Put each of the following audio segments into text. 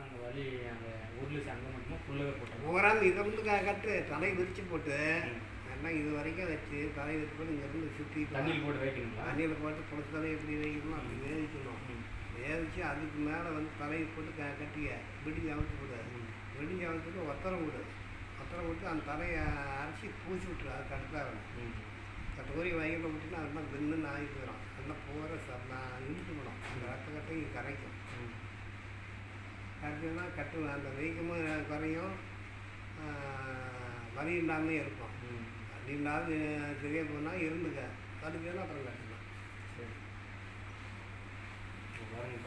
அந்த வலி அந்த உருளிச்சு அங்கே மட்டுமா ஃபுல்லாகவே போட்டேன் ஓராந்து இதை வந்து கட்டு தலையை விரித்து போட்டு எல்லாம் இது வரைக்கும் வச்சு தலையை வச்சு போட்டு இங்கேருந்து சுற்றி தண்ணியில் போட்டு வைக்கணுங்களா? தண்ணியில் போட்டு புளிச்ச தலையை எப்படி வைக்கணும் அப்படி வேவிக்கணும். வேவிச்சு அதுக்கு மேலே வந்து தலையை போட்டு கட்டிக்க விடிஞ்சு அவிழ்த்து போடாது. விடிஞ்சு அவிழ்த்துட்டு ஒத்தரம் விடு. ஒத்தரம் விட்டு அந்த தலையை அரைச்சி பூசி விட்டுரு. அது கட்டுத்தாங்க கட்டுக்கோரி வயலில் விட்டுட்டு அதெல்லாம் வெந்துன்னு ஆகி போயிடும். நல்லா போகிற இழுத்து போடும். அந்த ரத்த கட்டையும் கரைக்கும். கரைச்சோன்னா கட்டு அந்த வெய்க்கமும் குறையும், வலி இல்லாமல் இருக்கும். வலி இல்லாத சரியாக போனால் இருந்துக்க, வலிக்கணும் அப்புறம் கட்டணும். சரி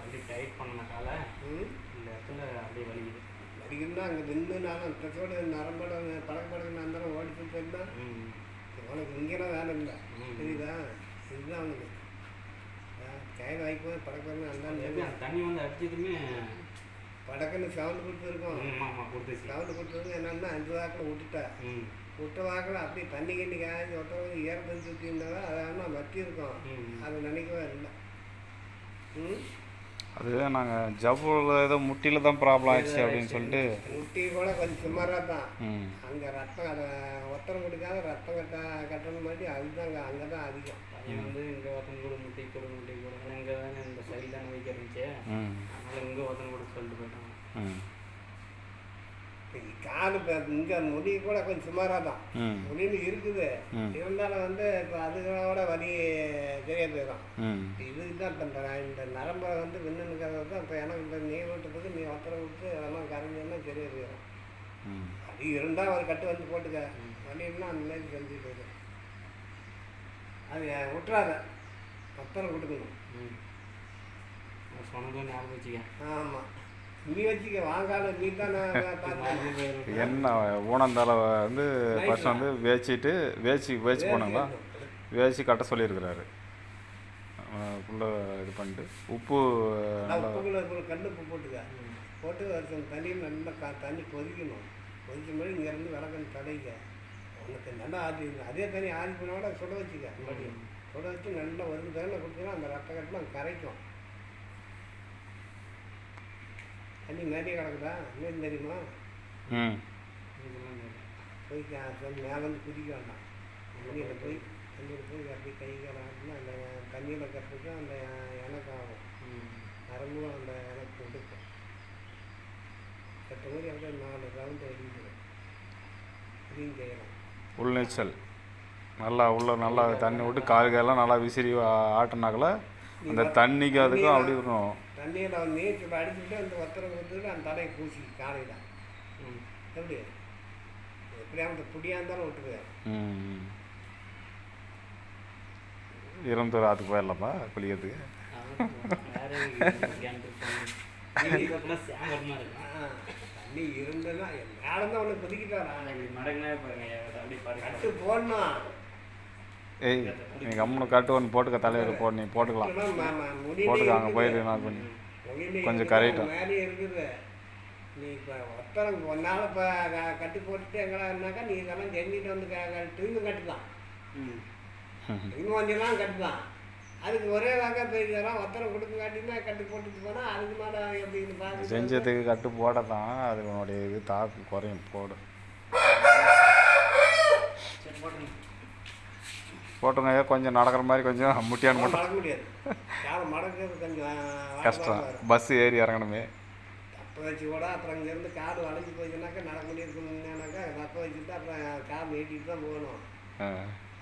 அப்படி டைட் பண்ணனால இந்த இடத்துல அப்படியே வலிக்குது. வலிக்குன்னா அங்கே நின்றுனாலும் தச்சோடு நரம்போட பழக்கப்பழக்கம் இருந்தாலும் ஓடிச்சு போயிருந்தா உனக்கு இங்கெல்லாம் வேலை இல்லை. தெரியுதா? இதுதான் அவனுக்கு கையில் வாய்க்கும் பழக்கம் இருந்தாலும் தண்ணி வந்து அடிச்சதுமே படக்குன்னு சவுண்டு கொடுத்துருக்கோம். சவுண்டு கொடுத்தது என்னன்னா 5 வாக்கில் விட்டுட்டேன். விட்ட வாக்கில் அப்படியே தண்ணி கண்ணி காய்ச்சி ஒருத்தவங்க ஈரத்தண்ணி சுற்றி இருந்தாலும் அதை ஆனால் வட்டி இருக்கும். அது நினைக்கவே இல்லை. அது நாங்கள் ஜவ்வில் ஏதோ முட்டியில் தான் ப்ராப்ளம் ஆயிடுச்சு அப்படின்னு சொல்லிட்டு முட்டி கூட கொஞ்சம் சுமாராக தான். அங்கே ரத்தம் அதை ஒத்தரம் கொடுக்காத ரத்தம் கட்டணும் மாதிரி அதுதான் அங்கே தான் அதிகம். வந்து இங்கே ஒருத்தன் கூட முட்டி கூட இங்கே தானே இந்த சைடு தானே வைக்க இருந்துச்சு. அதனால் இங்கே ஒருத்தன் கூட சொல்லிட்டு போயிட்டாங்க. காலு இங்கே முடி கூட கொஞ்சம் சுமாராக தான் முடின்னு இருக்குது. இருந்தாலும் வந்து இப்போ அதுகளோட வலி சரியாக போயிடும். இதுக்கு தான் இப்போ இந்த நரம்பை வந்து விண்ணுக்கிறது தான் இப்போ எனக்கு இந்த நீ விட்டதுக்கு நீ ஒத்தரை விட்டு அதெல்லாம் கரைஞ்சோன்னா சரியாக போயிடும். அது இருந்தால் ஒரு கட்டு வந்து போட்டுக்க, வலின்னா அந்த மாதிரி செஞ்சு போயிடும். அது விட்டுறாத, ஒத்தரை கொடுக்கணும். சொன்னதும் ஞாபகம் வச்சுக்க. ஆமாம், நீ வச்சுக்க வாங்காத நீ தான். என்ன ஊனந்தால வந்து ஃபஸ்ட் வந்து வேச்சிட்டு வேச்சி போனாங்களா வேச்சி கட்ட சொல்லியிருக்கிறாரு. ஃபுல்லாக இது பண்ணிட்டு உப்பு கல் உப்பு போட்டுக்க, போட்டு தண்ணியில் நல்லா தண்ணி கொதிக்கணும். கொதிக்கும் போது இங்கேருந்து விளக்கணும் தடைக்க. உனக்கு நல்லா ஆற்றி அதே தண்ணி ஆற்றி போனோட சுட வச்சுக்க. மறுபடியும் சுட வச்சு நல்லா ஒரு தண்ணி கொடுத்தீங்கன்னா அந்த ரத்த கட்டெலாம் கரைக்கும். தண்ணி நிறைய கிடக்குதா இன்னும் தெரியுமா? போய் மேலேருந்து குதிக்க வேண்டாம். தண்ணியில் போய் அப்படி கை காலம்னா அந்த தண்ணியில் கட்டுறதுக்கு அந்த எனக்கு ஆகும். நரம்பும் அந்த எனக்கு கொடுக்கும். கட்ட மாதிரி அப்படியே 4 ரவுண்டு அடிக்கணும். இதையும் செய்யலாம். உள்நீச்சல் நல்லா தண்ணி விட்டு கால்கெல்லாம் நல்லா விசிறி ஆட்டினாக்கல அந்த தண்ணிக்கு அதுக்கும் அப்படி இருக்கும். தண்ணியில் அவன் நீச்சல் அடிச்சுட்டு அந்த ஒத்தரை கொடுத்துட்டு அந்த தலையை பூசி காலையில் எப்படி எப்படியா அந்த புடியாக இருந்தாலும் விட்டுருவேன். இருந்தூர் அதுக்கு போயிடலாமா குளிக்கிறதுக்கு? தண்ணி இருந்ததுன்னா மேலே தான் ஒன்று கொதிக்கிட்டாரா கட்டு போடணும். ஏய் நீ கம்முன்னு கட்டு ஒன்று போட்டுக்க, தலையில் போட்டு நீ போட்டுக்கலாம். போட்டுக்க அங்கே போயிடு நான் கொஞ்சம் கரெக்டாக மேலே இருக்குது. நீ இப்போ ஒத்தரம் ஒன்றால் இப்போ கட்டி போட்டுட்டு எங்கடான்னாக்கா நீ இதெல்லாம் செஞ்சுட்டு வந்து திரும்பி கட்டுதான். இன்னும் கொஞ்சம்லாம் கட்டுதான். அதுக்கு ஒரே வாங்க போயிருக்கலாம். ஒத்தரம் கொடுக்க காட்டினா கட்டி போட்டுட்டு போனால் அதுக்கு மேலே எப்படின்னு பார்த்து செஞ்சதுக்கு கட்டு போட தான் அது உன்னுடைய இது தாக்கு குறையும். போடு போட்டுங்க. கொஞ்சம் நடக்கிற மாதிரி கொஞ்சம் முட்டியான்னு மட்டும் நடக்க முடியாது. காலம் மடக்கிறது கொஞ்சம் கஷ்டம். பஸ் ஏறி இறங்கணுமே. தப்ப வச்சு கூட அப்புறம் இங்கேருந்து காடு வளைஞ்சி போச்சுனாக்கா நடக்க முடியாதுனாக்கா தப்ப வச்சுட்டு அப்புறம் காடு நீட்டிட்டு தான் போகணும்.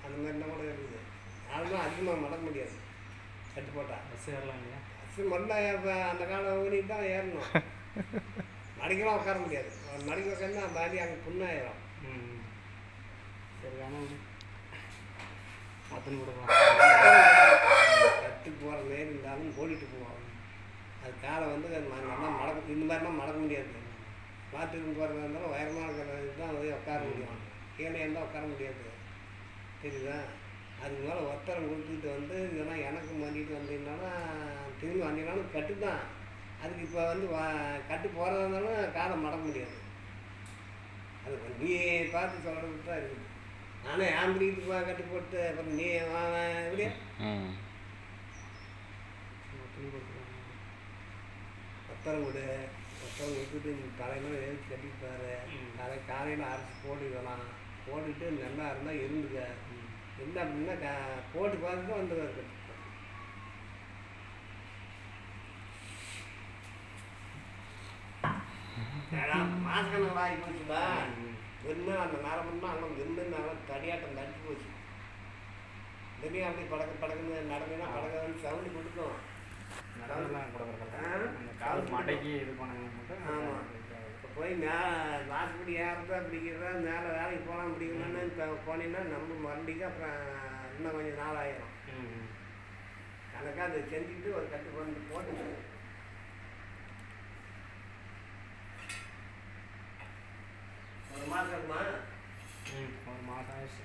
அந்த மாதிரிலாம் கூட இருக்குது. அதெல்லாம் அதிகமாக மடக்க முடியாது கட்டு போட்டால். பஸ் ஏறலாம் இல்லையா? பஸ்ஸு முதல்ல இப்போ அந்த காலம் ஓடிட்டு தான் ஏறணும். மடிக்கலாம் உட்கார முடியாது. மடிக்க உட்காந்து அந்த அடி அங்கே புண்ணாயிரும். சரி ஆனால் அத்தனை கூட கட்டு போகிற மாரி இருந்தாலும் ஓடிட்டு போவோம். அது காலை வந்து நல்லா மடக்க இந்த மாதிரிலாம் மடக்க முடியாது. பாத்ரூம் போகிறதா இருந்தாலும் உயரமாக இருக்கிறது தான் போய் உட்கார முடியும். கீழே இருந்தால் உட்கார முடியாது. தெரியுதா? அதுக்கு மேலே ஒத்தரம் கொடுத்துட்டு வந்து இதெல்லாம் எனக்கு பண்ணிட்டு வந்தீங்கன்னா திரும்பி வந்தீங்கன்னாலும் கட்டு தான். அதுக்கு இப்போ வந்து கட்டு போகிறதா இருந்தாலும் காலை மடக்க முடியாது. அது நீ பார்த்து சொல்கிறது தான் இருக்குது. நானே ஆம்பரிக்கு கட்டு போட்டு அப்புறம் நீ எப்படியா ஒத்தரம் கொடு மொத்தம் விட்டுட்டு நீ தலைமையில் எழுதி கட்டிப்பாரு காலையில் அரைச்சி போட்டுக்கலாம். போட்டுட்டு நல்லா இருந்தால் இருந்துக்க. என்ன அப்படின்னா போட்டு பார்த்துட்டு வந்து இருக்கு. மாசம் நல்லா ஆகி போச்சுடா. வெண்ணு அந்த நரம்புன்னா அங்கே வெண்ணு நல்லா தடியாட்டம் தடிச்சு போச்சு. திடீர்னு அப்படி படக்குன்னு நடந்துன்னா படக்குன்னு சவுண்டு கொடுக்கும். மடைக்கு இது பண்ணாங்க மட்டும். ஆமாம், இப்போ போய் வாசப்படி ஏறதா அப்படிங்கிறதா மேலே வேலைக்கு போகலாம் அப்படிங்கணும்னு இப்போ போனீங்கன்னா நம்ம மறுபடிக்கும் அப்புறம் இன்னும் கொஞ்சம் நாள் ஆயிரும். கணக்காக அதை செஞ்சுட்டு ஒரு கட்டு கொண்டு போட்டு ஒரு மாதம் இருக்குமா? ஒரு மாதம் ஆயிடுச்சு.